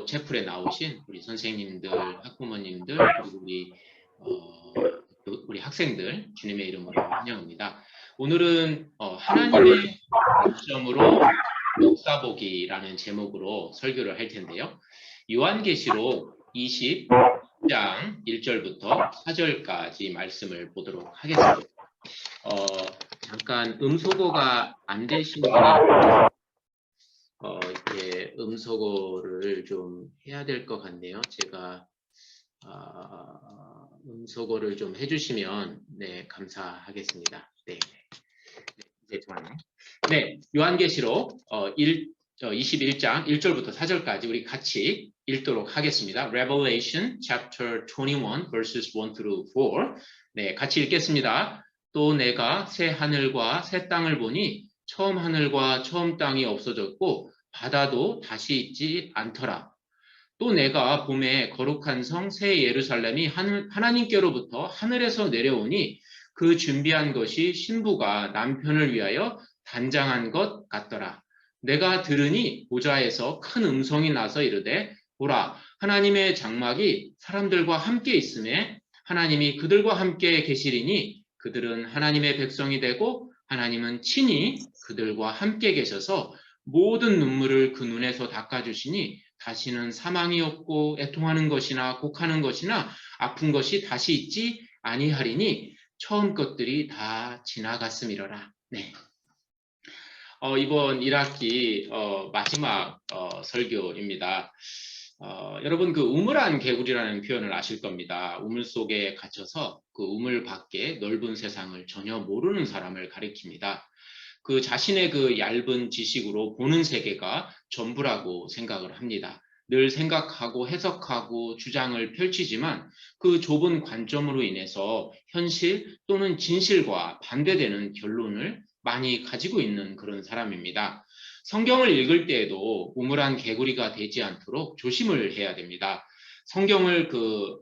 채플에 나오신 우리 선생님들, 학부모님들, 그리고 우리 학생들 주님의 이름으로 환영합니다. 오늘은 하나님의 관점으로 역사보기라는 제목으로 설교를 할 텐데요. 요한계시록 20장 1절부터 4절까지 말씀을 보도록 하겠습니다. 잠깐 음소거가 안 되신 분이 이렇게 음소거를 좀 해야 될 것 같네요. 제가 음소거를 좀 해주시면 네 감사하겠습니다. 네, 이제 좋았네. 네, 요한계시록 21장 1절부터 4절까지 우리 같이 읽도록 하겠습니다. Revelation chapter 21 verses 1 through 4. 네, 같이 읽겠습니다. 또 내가 새 하늘과 새 땅을 보니 처음 하늘과 처음 땅이 없어졌고 바다도 다시 있지 않더라. 또 내가 봄에 거룩한 성 새 예루살렘이 하나님께로부터 하늘에서 내려오니 그 준비한 것이 신부가 남편을 위하여 단장한 것 같더라. 내가 들으니 보좌에서 큰 음성이 나서 이르되 보라 하나님의 장막이 사람들과 함께 있음에 하나님이 그들과 함께 계시리니 그들은 하나님의 백성이 되고 하나님은 친히 그들과 함께 계셔서 모든 눈물을 그 눈에서 닦아주시니 다시는 사망이 없고 애통하는 것이나 곡하는 것이나 아픈 것이 다시 있지 아니하리니 처음 것들이 다 지나갔음이로라. 네. 이번 1학기 마지막 설교입니다. 여러분 그 우물안 개구리라는 표현을 아실 겁니다. 우물 속에 갇혀서 그 우물 밖에 넓은 세상을 전혀 모르는 사람을 가리킵니다. 그 자신의 그 얇은 지식으로 보는 세계가 전부라고 생각을 합니다. 늘 생각하고 해석하고 주장을 펼치지만 그 좁은 관점으로 인해서 현실 또는 진실과 반대되는 결론을 많이 가지고 있는 그런 사람입니다. 성경을 읽을 때에도 우물안 개구리가 되지 않도록 조심을 해야 됩니다. 성경을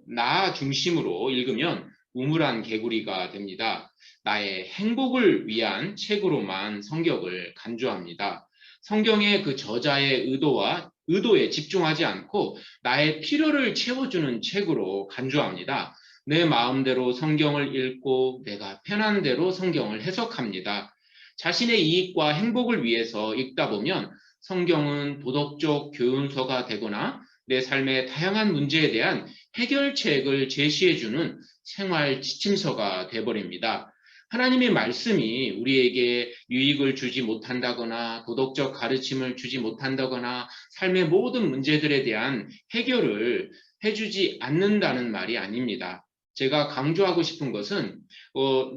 나 중심으로 읽으면 우물안 개구리가 됩니다. 나의 행복을 위한 책으로만 성경을 간주합니다. 성경의 그 저자의 의도에 집중하지 않고 나의 필요를 채워주는 책으로 간주합니다. 내 마음대로 성경을 읽고 내가 편한 대로 성경을 해석합니다. 자신의 이익과 행복을 위해서 읽다 보면 성경은 도덕적 교훈서가 되거나 내 삶의 다양한 문제에 대한 해결책을 제시해주는 생활 지침서가 되어버립니다. 하나님의 말씀이 우리에게 유익을 주지 못한다거나 도덕적 가르침을 주지 못한다거나 삶의 모든 문제들에 대한 해결을 해주지 않는다는 말이 아닙니다. 제가 강조하고 싶은 것은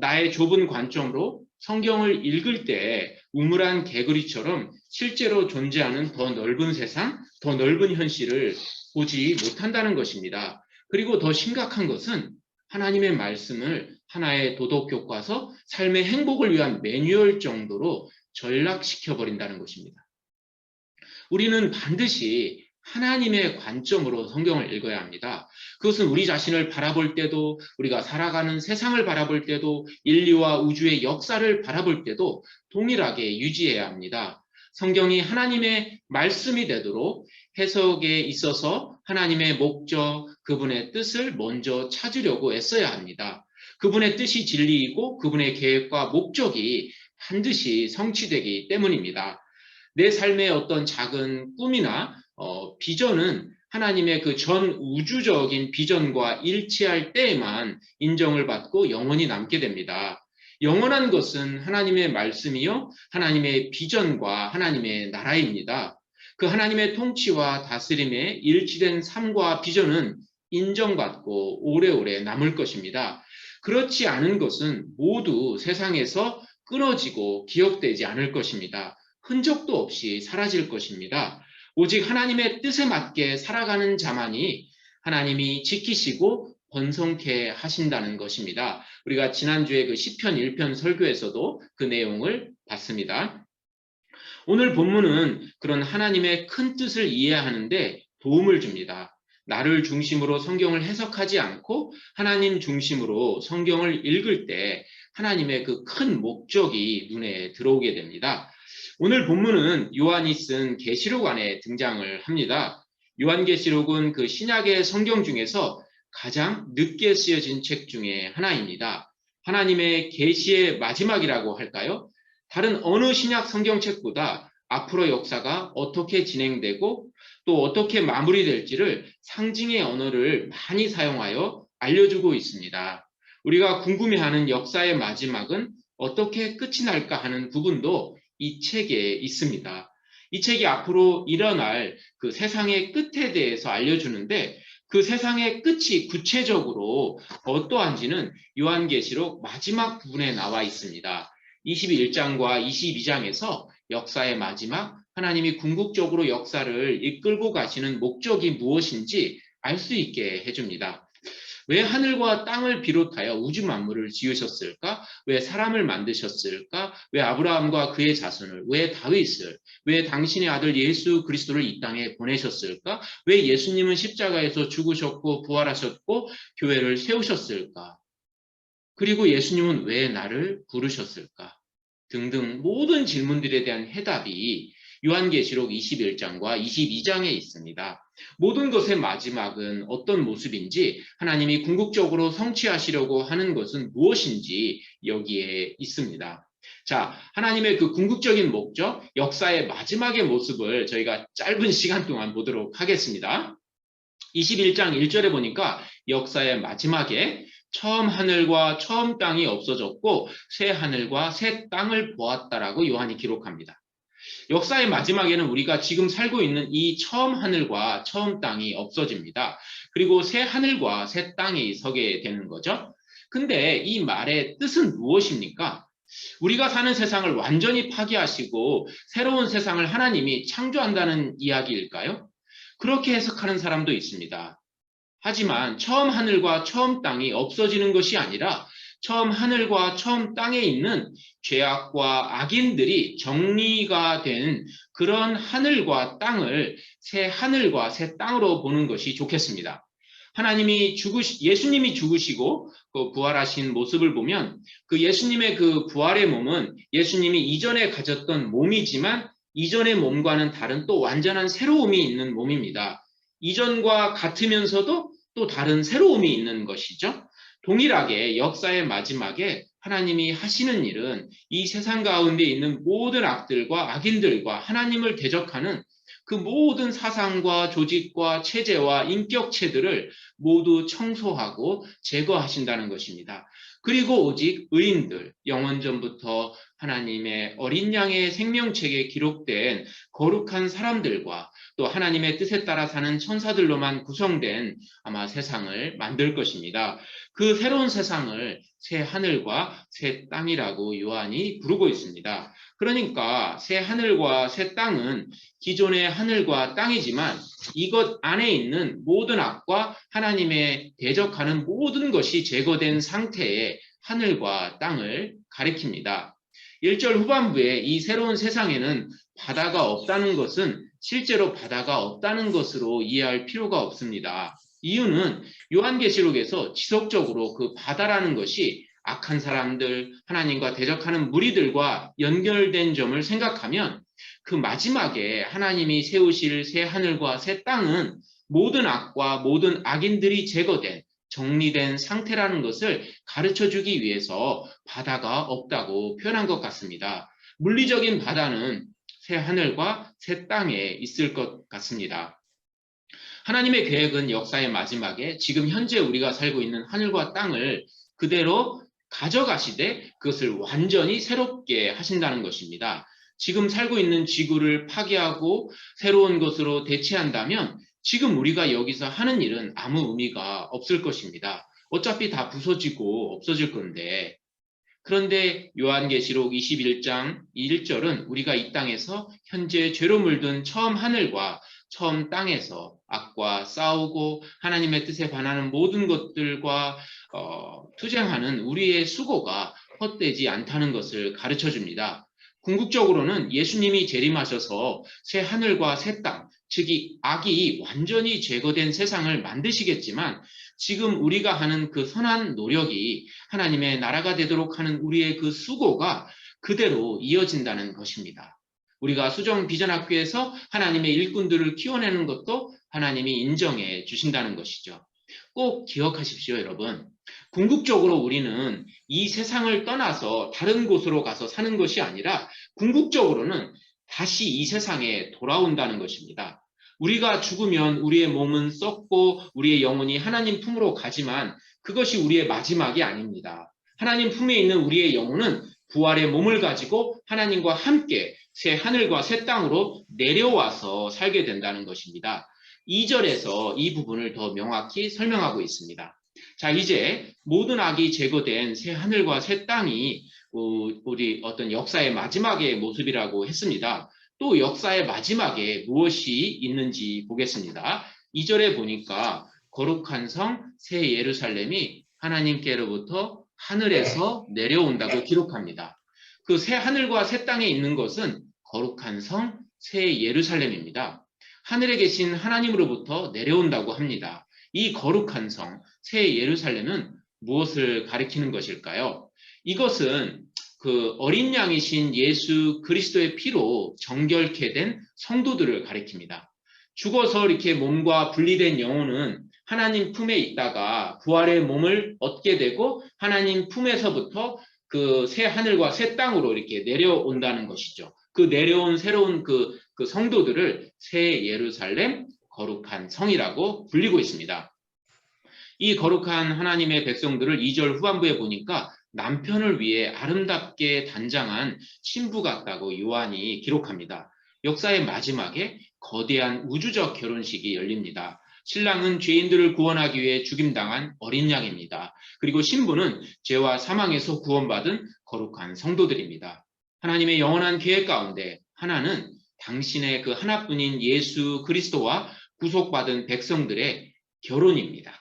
나의 좁은 관점으로 성경을 읽을 때 우물안 개구리처럼 실제로 존재하는 더 넓은 세상, 더 넓은 현실을 보지 못한다는 것입니다. 그리고 더 심각한 것은 하나님의 말씀을 하나의 도덕교과서, 삶의 행복을 위한 매뉴얼 정도로 전락시켜버린다는 것입니다. 우리는 반드시 하나님의 관점으로 성경을 읽어야 합니다. 그것은 우리 자신을 바라볼 때도, 우리가 살아가는 세상을 바라볼 때도, 인류와 우주의 역사를 바라볼 때도 동일하게 유지해야 합니다. 성경이 하나님의 말씀이 되도록 해석에 있어서 하나님의 목적, 그분의 뜻을 먼저 찾으려고 애써야 합니다. 그분의 뜻이 진리이고 그분의 계획과 목적이 반드시 성취되기 때문입니다. 내 삶의 어떤 작은 꿈이나 비전은 하나님의 그 전 우주적인 비전과 일치할 때에만 인정을 받고 영원히 남게 됩니다. 영원한 것은 하나님의 말씀이요, 하나님의 비전과 하나님의 나라입니다. 그 하나님의 통치와 다스림에 일치된 삶과 비전은 인정받고 오래오래 남을 것입니다. 그렇지 않은 것은 모두 세상에서 끊어지고 기억되지 않을 것입니다. 흔적도 없이 사라질 것입니다. 오직 하나님의 뜻에 맞게 살아가는 자만이 하나님이 지키시고 번성케 하신다는 것입니다. 우리가 지난주에 그 시편 1편 설교에서도 그 내용을 봤습니다. 오늘 본문은 그런 하나님의 큰 뜻을 이해하는데 도움을 줍니다. 나를 중심으로 성경을 해석하지 않고 하나님 중심으로 성경을 읽을 때 하나님의 그 큰 목적이 눈에 들어오게 됩니다. 오늘 본문은 요한이 쓴 계시록 안에 등장을 합니다. 요한계시록은 그 신약의 성경 중에서 가장 늦게 쓰여진 책 중에 하나입니다. 하나님의 계시의 마지막이라고 할까요? 다른 어느 신약 성경책보다 앞으로 역사가 어떻게 진행되고 또 어떻게 마무리될지를 상징의 언어를 많이 사용하여 알려주고 있습니다. 우리가 궁금해하는 역사의 마지막은 어떻게 끝이 날까 하는 부분도 이 책에 있습니다. 이 책이 앞으로 일어날 그 세상의 끝에 대해서 알려주는데 그 세상의 끝이 구체적으로 어떠한지는 요한계시록 마지막 부분에 나와 있습니다. 21장과 22장에서 역사의 마지막, 하나님이 궁극적으로 역사를 이끌고 가시는 목적이 무엇인지 알 수 있게 해줍니다. 왜 하늘과 땅을 비롯하여 우주 만물을 지으셨을까? 왜 사람을 만드셨을까? 왜 아브라함과 그의 자손을, 왜 다윗을, 왜 당신의 아들 예수 그리스도를 이 땅에 보내셨을까? 왜 예수님은 십자가에서 죽으셨고 부활하셨고 교회를 세우셨을까? 그리고 예수님은 왜 나를 부르셨을까? 등등 모든 질문들에 대한 해답이 요한계시록 21장과 22장에 있습니다. 모든 것의 마지막은 어떤 모습인지, 하나님이 궁극적으로 성취하시려고 하는 것은 무엇인지 여기에 있습니다. 자, 하나님의 그 궁극적인 목적, 역사의 마지막의 모습을 저희가 짧은 시간 동안 보도록 하겠습니다. 21장 1절에 보니까 역사의 마지막에 처음 하늘과 처음 땅이 없어졌고 새 하늘과 새 땅을 보았다라고 요한이 기록합니다. 역사의 마지막에는 우리가 지금 살고 있는 이 처음 하늘과 처음 땅이 없어집니다. 그리고 새 하늘과 새 땅이 서게 되는 거죠. 근데 이 말의 뜻은 무엇입니까? 우리가 사는 세상을 완전히 파괴하시고 새로운 세상을 하나님이 창조한다는 이야기일까요? 그렇게 해석하는 사람도 있습니다. 하지만 처음 하늘과 처음 땅이 없어지는 것이 아니라 처음 하늘과 처음 땅에 있는 죄악과 악인들이 정리가 된 그런 하늘과 땅을 새 하늘과 새 땅으로 보는 것이 좋겠습니다. 예수님이 죽으시고 그 부활하신 모습을 보면 그 예수님의 그 부활의 몸은 예수님이 이전에 가졌던 몸이지만 이전의 몸과는 다른 또 완전한 새로움이 있는 몸입니다. 이전과 같으면서도 또 다른 새로움이 있는 것이죠. 동일하게 역사의 마지막에 하나님이 하시는 일은 이 세상 가운데 있는 모든 악들과 악인들과 하나님을 대적하는 그 모든 사상과 조직과 체제와 인격체들을 모두 청소하고 제거하신다는 것입니다. 그리고 오직 의인들, 영원전부터 하나님의 어린 양의 생명책에 기록된 거룩한 사람들과 또 하나님의 뜻에 따라 사는 천사들로만 구성된 아마 세상을 만들 것입니다. 그 새로운 세상을 새 하늘과 새 땅이라고 요한이 부르고 있습니다. 그러니까 새 하늘과 새 땅은 기존의 하늘과 땅이지만 이것 안에 있는 모든 악과 하나님의 대적하는 모든 것이 제거된 상태의 하늘과 땅을 가리킵니다. 1절 후반부에 이 새로운 세상에는 바다가 없다는 것은 실제로 바다가 없다는 것으로 이해할 필요가 없습니다. 이유는 요한계시록에서 지속적으로 그 바다라는 것이 악한 사람들, 하나님과 대적하는 무리들과 연결된 점을 생각하면 그 마지막에 하나님이 세우실 새 하늘과 새 땅은 모든 악과 모든 악인들이 제거된 정리된 상태라는 것을 가르쳐주기 위해서 바다가 없다고 표현한 것 같습니다. 물리적인 바다는 새 하늘과 새 땅에 있을 것 같습니다. 하나님의 계획은 역사의 마지막에 지금 현재 우리가 살고 있는 하늘과 땅을 그대로 가져가시되 그것을 완전히 새롭게 하신다는 것입니다. 지금 살고 있는 지구를 파괴하고 새로운 것으로 대체한다면 지금 우리가 여기서 하는 일은 아무 의미가 없을 것입니다. 어차피 다 부서지고 없어질 건데. 그런데 요한계시록 21장 1절은 우리가 이 땅에서 현재 죄로 물든 처음 하늘과 처음 땅에서 악과 싸우고 하나님의 뜻에 반하는 모든 것들과 투쟁하는 우리의 수고가 헛되지 않다는 것을 가르쳐 줍니다. 궁극적으로는 예수님이 재림하셔서 새 하늘과 새 땅, 즉 악이 완전히 제거된 세상을 만드시겠지만 지금 우리가 하는 그 선한 노력이 하나님의 나라가 되도록 하는 우리의 그 수고가 그대로 이어진다는 것입니다. 우리가 수정 비전학교에서 하나님의 일꾼들을 키워내는 것도 하나님이 인정해 주신다는 것이죠. 꼭 기억하십시오, 여러분. 궁극적으로 우리는 이 세상을 떠나서 다른 곳으로 가서 사는 것이 아니라 궁극적으로는 다시 이 세상에 돌아온다는 것입니다. 우리가 죽으면 우리의 몸은 썩고 우리의 영혼이 하나님 품으로 가지만 그것이 우리의 마지막이 아닙니다. 하나님 품에 있는 우리의 영혼은 부활의 몸을 가지고 하나님과 함께 새 하늘과 새 땅으로 내려와서 살게 된다는 것입니다. 2절에서 이 부분을 더 명확히 설명하고 있습니다. 자, 이제 모든 악이 제거된 새 하늘과 새 땅이 우리 어떤 역사의 마지막의 모습이라고 했습니다. 또 역사의 마지막에 무엇이 있는지 보겠습니다. 2절에 보니까 거룩한 성 새 예루살렘이 하나님께로부터 하늘에서 내려온다고 기록합니다. 그 새 하늘과 새 땅에 있는 것은 거룩한 성 새 예루살렘입니다. 하늘에 계신 하나님으로부터 내려온다고 합니다. 이 거룩한 성 새 예루살렘은 무엇을 가리키는 것일까요? 이것은 그 어린 양이신 예수 그리스도의 피로 정결케 된 성도들을 가리킵니다. 죽어서 이렇게 몸과 분리된 영혼은 하나님 품에 있다가 부활의 몸을 얻게 되고 하나님 품에서부터 그 새 하늘과 새 땅으로 이렇게 내려온다는 것이죠. 그 내려온 새로운 그 성도들을 새 예루살렘 거룩한 성이라고 불리고 있습니다. 이 거룩한 하나님의 백성들을 2절 후반부에 보니까 남편을 위해 아름답게 단장한 신부 같다고 요한이 기록합니다. 역사의 마지막에 거대한 우주적 결혼식이 열립니다. 신랑은 죄인들을 구원하기 위해 죽임당한 어린 양입니다. 그리고 신부는 죄와 사망에서 구원받은 거룩한 성도들입니다. 하나님의 영원한 계획 가운데 하나는 당신의 그 하나뿐인 예수 그리스도와 구속받은 백성들의 결혼입니다.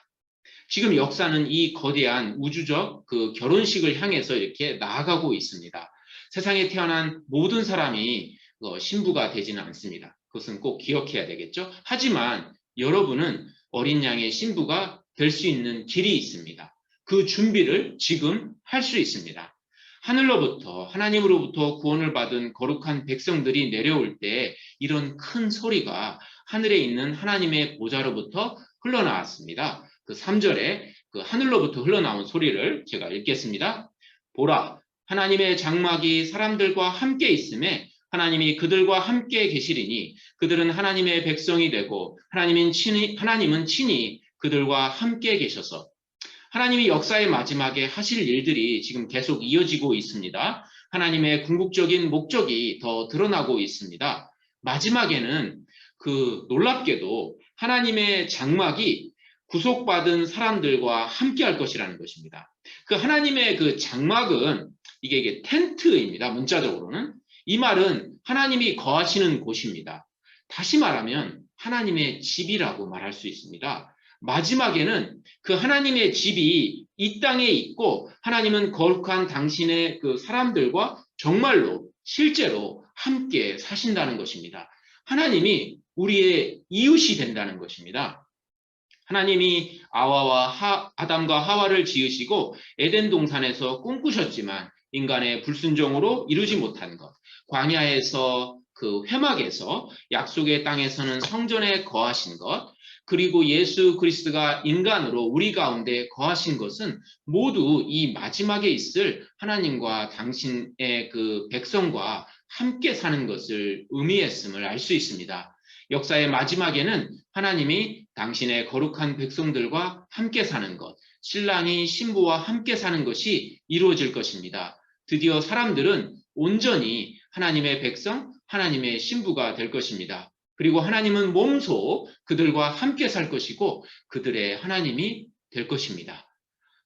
지금 역사는 이 거대한 우주적 그 결혼식을 향해서 이렇게 나아가고 있습니다. 세상에 태어난 모든 사람이 신부가 되지는 않습니다. 그것은 꼭 기억해야 되겠죠. 하지만 여러분은 어린 양의 신부가 될 수 있는 길이 있습니다. 그 준비를 지금 할 수 있습니다. 하늘로부터 하나님으로부터 구원을 받은 거룩한 백성들이 내려올 때 이런 큰 소리가 하늘에 있는 하나님의 보좌로부터 흘러나왔습니다. 그 3절에 그 하늘로부터 흘러나온 소리를 제가 읽겠습니다. 보라, 하나님의 장막이 사람들과 함께 있음에 하나님이 그들과 함께 계시리니 그들은 하나님의 백성이 되고 하나님은 친히 그들과 함께 계셔서 하나님이 역사의 마지막에 하실 일들이 지금 계속 이어지고 있습니다. 하나님의 궁극적인 목적이 더 드러나고 있습니다. 마지막에는 그 놀랍게도 하나님의 장막이 구속받은 사람들과 함께 할 것이라는 것입니다. 그 하나님의 그 장막은 이게 텐트입니다. 문자적으로는. 이 말은 하나님이 거하시는 곳입니다. 다시 말하면 하나님의 집이라고 말할 수 있습니다. 마지막에는 그 하나님의 집이 이 땅에 있고 하나님은 거룩한 당신의 그 사람들과 정말로 실제로 함께 사신다는 것입니다. 하나님이 우리의 이웃이 된다는 것입니다. 하나님이 아담과 하와를 지으시고 에덴 동산에서 꿈꾸셨지만 인간의 불순종으로 이루지 못한 것, 광야에서 그 회막에서 약속의 땅에서는 성전에 거하신 것, 그리고 예수 그리스도가 인간으로 우리 가운데 거하신 것은 모두 이 마지막에 있을 하나님과 당신의 그 백성과 함께 사는 것을 의미했음을 알 수 있습니다. 역사의 마지막에는 하나님이 당신의 거룩한 백성들과 함께 사는 것, 신랑이 신부와 함께 사는 것이 이루어질 것입니다. 드디어 사람들은 온전히 하나님의 백성, 하나님의 신부가 될 것입니다. 그리고 하나님은 몸소 그들과 함께 살 것이고 그들의 하나님이 될 것입니다.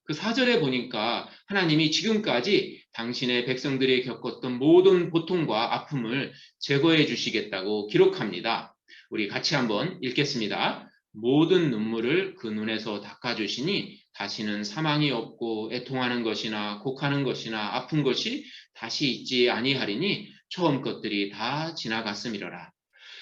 그 4절에 보니까 하나님이 지금까지 당신의 백성들이 겪었던 모든 고통과 아픔을 제거해 주시겠다고 기록합니다. 우리 같이 한번 읽겠습니다. 모든 눈물을 그 눈에서 닦아주시니 다시는 사망이 없고 애통하는 것이나 곡하는 것이나 아픈 것이 다시 있지 아니하리니 처음 것들이 다 지나갔음이로라.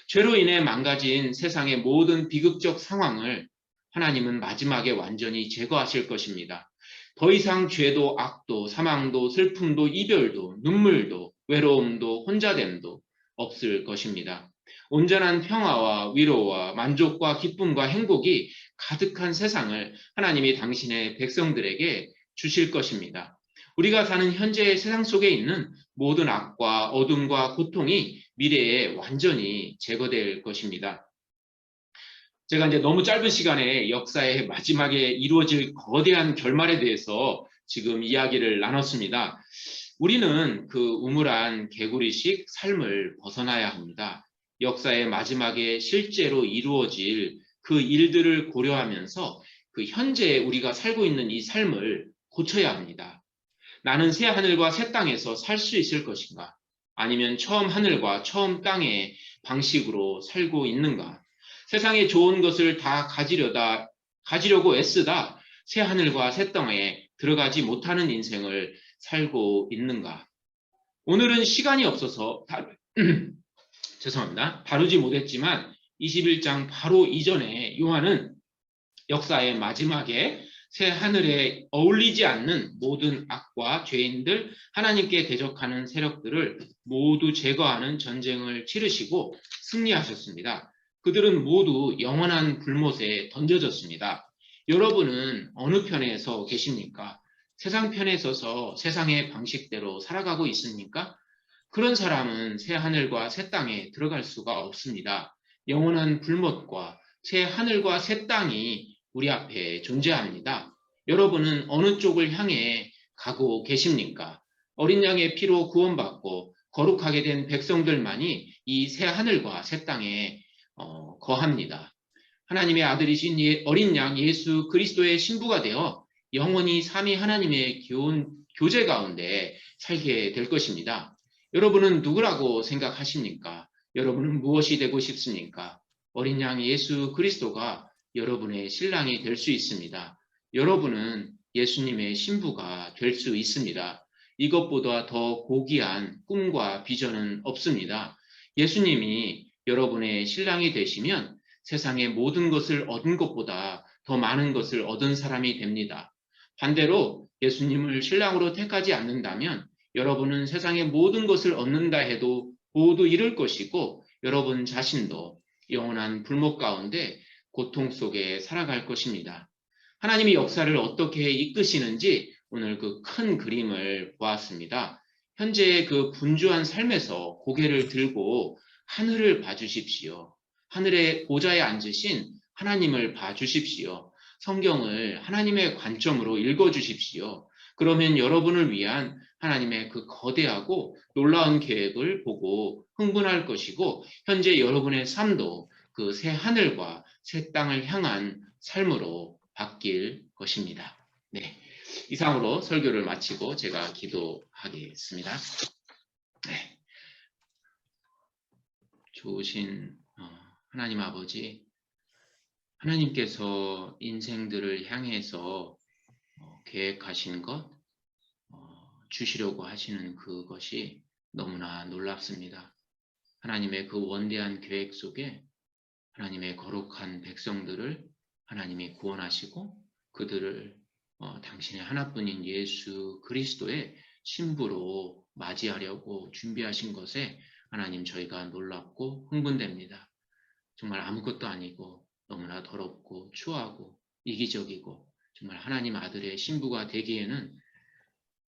죄로 인해 망가진 세상의 모든 비극적 상황을 하나님은 마지막에 완전히 제거하실 것입니다. 더 이상 죄도 악도 사망도 슬픔도 이별도 눈물도 외로움도 혼자됨도 없을 것입니다. 온전한 평화와 위로와 만족과 기쁨과 행복이 가득한 세상을 하나님이 당신의 백성들에게 주실 것입니다. 우리가 사는 현재의 세상 속에 있는 모든 악과 어둠과 고통이 미래에 완전히 제거될 것입니다. 제가 이제 너무 짧은 시간에 역사의 마지막에 이루어질 거대한 결말에 대해서 지금 이야기를 나눴습니다. 우리는 그 우물한 개구리식 삶을 벗어나야 합니다. 역사의 마지막에 실제로 이루어질 그 일들을 고려하면서 그 현재 우리가 살고 있는 이 삶을 고쳐야 합니다. 나는 새 하늘과 새 땅에서 살 수 있을 것인가? 아니면 처음 하늘과 처음 땅의 방식으로 살고 있는가? 세상에 좋은 것을 다 가지려고 애쓰다 새 하늘과 새 땅에 들어가지 못하는 인생을 살고 있는가? 오늘은 시간이 없어서 죄송합니다. 다루지 못했지만 21장 바로 이전에 요한은 역사의 마지막에 새 하늘에 어울리지 않는 모든 악과 죄인들, 하나님께 대적하는 세력들을 모두 제거하는 전쟁을 치르시고 승리하셨습니다. 그들은 모두 영원한 불못에 던져졌습니다. 여러분은 어느 편에 서 계십니까? 세상 편에 서서 세상의 방식대로 살아가고 있습니까? 그런 사람은 새 하늘과 새 땅에 들어갈 수가 없습니다. 영원한 불못과 새 하늘과 새 땅이 우리 앞에 존재합니다. 여러분은 어느 쪽을 향해 가고 계십니까? 어린 양의 피로 구원받고 거룩하게 된 백성들만이 이 새 하늘과 새 땅에 거합니다. 하나님의 아들이신 어린 양 예수 그리스도의 신부가 되어 영원히 삼위 하나님의 교제 가운데 살게 될 것입니다. 여러분은 누구라고 생각하십니까? 여러분은 무엇이 되고 싶습니까? 어린 양 예수 그리스도가 여러분의 신랑이 될 수 있습니다. 여러분은 예수님의 신부가 될 수 있습니다. 이것보다 더 고귀한 꿈과 비전은 없습니다. 예수님이 여러분의 신랑이 되시면 세상의 모든 것을 얻은 것보다 더 많은 것을 얻은 사람이 됩니다. 반대로 예수님을 신랑으로 택하지 않는다면 여러분은 세상의 모든 것을 얻는다 해도 모두 잃을 것이고 여러분 자신도 영원한 불못 가운데 고통 속에 살아갈 것입니다. 하나님이 역사를 어떻게 이끄시는지 오늘 그 큰 그림을 보았습니다. 현재의 그 분주한 삶에서 고개를 들고 하늘을 봐주십시오. 하늘의 보좌에 앉으신 하나님을 봐주십시오. 성경을 하나님의 관점으로 읽어주십시오. 그러면 여러분을 위한 하나님의 그 거대하고 놀라운 계획을 보고 흥분할 것이고 현재 여러분의 삶도 그 새 하늘과 새 땅을 향한 삶으로 바뀔 것입니다. 네, 이상으로 설교를 마치고 제가 기도하겠습니다. 네. 좋으신 하나님 아버지, 하나님께서 인생들을 향해서 계획하신 것, 주시려고 하시는 그것이 너무나 놀랍습니다. 하나님의 그 원대한 계획 속에 하나님의 거룩한 백성들을 하나님이 구원하시고 그들을 당신의 하나뿐인 예수 그리스도의 신부로 맞이하려고 준비하신 것에 하나님 저희가 놀랍고 흥분됩니다. 정말 아무것도 아니고 너무나 더럽고 추하고 이기적이고 정말 하나님 아들의 신부가 되기에는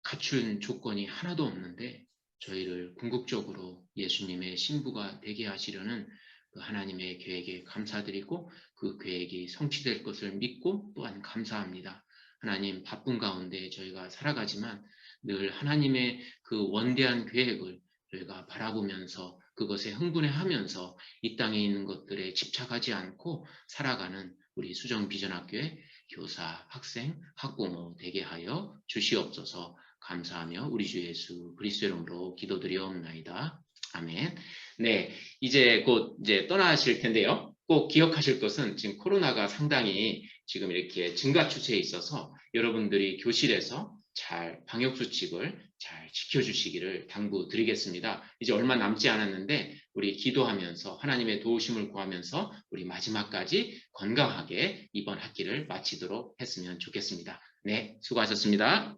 갖춘 조건이 하나도 없는데 저희를 궁극적으로 예수님의 신부가 되게 하시려는 그 하나님의 계획에 감사드리고 그 계획이 성취될 것을 믿고 또한 감사합니다. 하나님 바쁜 가운데 저희가 살아가지만 늘 하나님의 그 원대한 계획을 저희가 바라보면서 그것에 흥분해하면서 이 땅에 있는 것들에 집착하지 않고 살아가는 우리 수정비전학교의 교사, 학생, 학부모 되게 하여 주시옵소서. 감사하며 우리 주 예수 그리스도 이름으로 기도드리옵나이다. 아멘. 네, 이제 곧 떠나실 텐데요. 꼭 기억하실 것은 지금 코로나가 상당히 지금 이렇게 증가 추세에 있어서 여러분들이 교실에서 잘 방역수칙을 잘 지켜주시기를 당부드리겠습니다. 이제 얼마 남지 않았는데 우리 기도하면서 하나님의 도우심을 구하면서 우리 마지막까지 건강하게 이번 학기를 마치도록 했으면 좋겠습니다. 네, 수고하셨습니다.